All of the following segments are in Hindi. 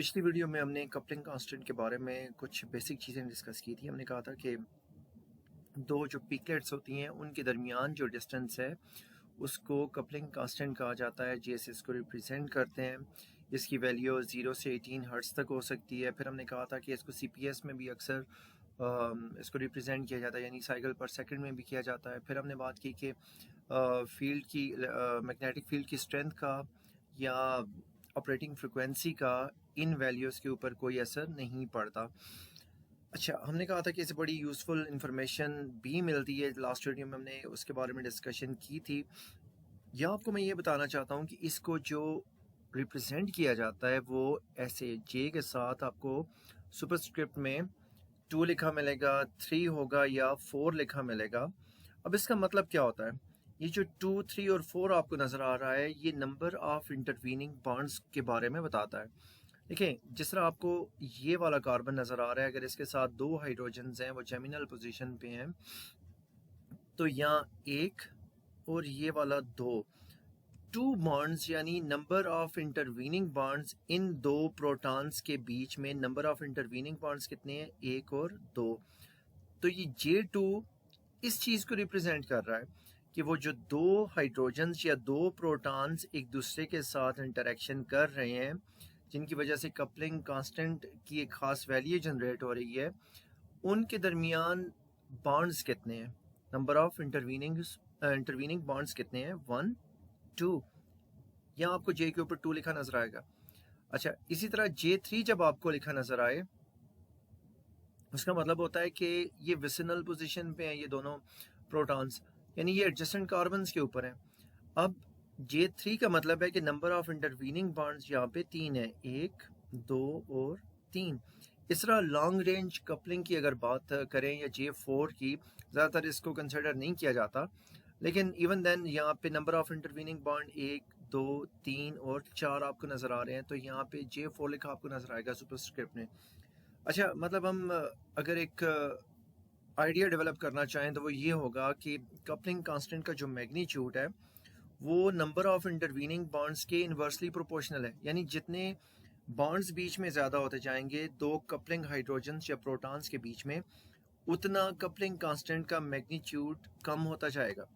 पिछली वीडियो में हमने कपलिंग कांस्टेंट के बारे में कुछ बेसिक चीज़ें डिस्कस की थी। हमने कहा था कि दो जो पीकलेट्स होती हैं उनके दरमियान जो डिस्टेंस है उसको कपलिंग कांस्टेंट कहा जाता है। जेएस इसको रिप्रेजेंट करते हैं। इसकी वैल्यू 0 से 18 हर्ट्ज़ तक हो सकती है। फिर हमने कहा था कि इसको सीपीएस में भी अक्सर इसको रिप्रेजेंट किया जाता है, यानी साइकिल पर सेकंड में भी किया जाता है। फिर हमने बात की कि फील्ड की मैग्नेटिक फील्ड की स्ट्रेंथ का या ऑपरेटिंग फ्रिक्वेंसी का इन वैल्यूज़ के ऊपर कोई असर नहीं पड़ता। अच्छा, हमने कहा था कि इससे बड़ी यूज़फुल इंफॉर्मेशन भी मिलती है। लास्ट वीडियो में हमने उसके बारे में डिस्कशन की थी। यहाँ आपको मैं ये बताना चाहता हूँ कि इसको जो रिप्रेजेंट किया जाता है वो ऐसे जे के साथ आपको सुपरस्क्रिप्ट में 2 लिखा मिलेगा, 3 होगा या 4 लिखा मिलेगा। अब इसका मतलब क्या होता है? ये जो 2, 3 और 4 आपको नज़र आ रहा है, ये नंबर ऑफ इंटरवीनिंग बॉन्ड्स के बारे में बताता है। देखिए, जिस तरह आपको ये वाला कार्बन नज़र आ रहा है, अगर इसके साथ 2 हाइड्रोजन्स हैं, वो जेमिनल पोजीशन पे हैं, तो यहाँ 1 और ये वाला 2 बॉन्ड्स यानी number of intervening bonds in दो प्रोटॉन्स के बीच में नंबर ऑफ इंटरवीनिंग बॉन्ड्स कितने हैं? 1 और 2। तो ये J2 इस चीज़ को रिप्रेजेंट कर रहा है कि वो जो 2 हाइड्रोजन्स या 2 प्रोटॉन्स एक दूसरे के साथ इंटरेक्शन कर रहे हैं, जिनकी वजह से कपलिंग कांस्टेंट की एक ख़ास वैल्यू जनरेट हो रही है, उनके दरमियान बॉन्ड्स कितने हैं? नंबर ऑफ इंटरवीनिंग बॉन्ड्स कितने हैं? 1, 2। यहाँ आपको J के ऊपर 2 लिखा नजर आएगा। अच्छा, इसी तरह J3 जब आपको लिखा नजर आए, उसका मतलब होता है कि ये विसिनल पोजीशन पे हैं ये दोनों प्रोटॉन्स, यानी ये एडजेसेंट कार्बन्स के ऊपर हैं। अब J3 का मतलब है कि नंबर ऑफ इंटरवीनिंग बॉन्ड्स यहाँ पे 3 है, 1, 2 और 3। इस तरह लॉन्ग रेंज कपलिंग की अगर बात करें या J4 की, ज़्यादातर इसको कंसिडर नहीं किया जाता, लेकिन इवन देन यहाँ पे नंबर ऑफ इंटरवीनिंग बॉन्ड 1, 2, 3 और 4 आपको नज़र आ रहे हैं, तो यहाँ पे J4 लिखा आपको नज़र आएगा सुपरस्क्रिप्ट में। अच्छा, मतलब हम अगर एक आइडिया डेवलप करना चाहें तो वो ये होगा कि कपलिंग कांस्टेंट का जो मैग्नीट्यूड है वो नंबर ऑफ इंटरवीनिंग बॉन्ड्स के इन्वर्सली प्रोपोर्शनल है, यानी जितने बॉन्ड्स बीच में ज़्यादा होते जाएंगे दो कपलिंग हाइड्रोजन्स या प्रोटॉन्स के बीच में, उतना कपलिंग कांस्टेंट का मैग्नीट्यूड कम होता जाएगा।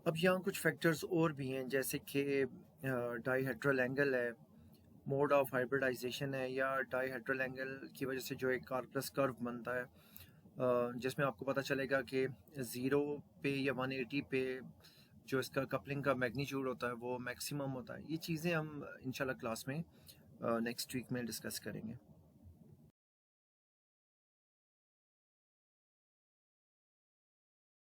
अब यहाँ कुछ फैक्टर्स और भी हैं, जैसे कि डाईहेड्रल एंगल है, मोड ऑफ हाइब्रिडाइजेशन है, या डाईहेड्रल एंगल की वजह से जो एक कार्पस कर्व बनता है, जिसमें आपको पता चलेगा कि 0 पे या 180 पे जो इसका कपलिंग का मैग्नीट्यूड होता है वो मैक्सिमम होता है। ये चीज़ें हम इंशाल्लाह क्लास में नेक्स्ट वीक में डिस्कस करेंगे।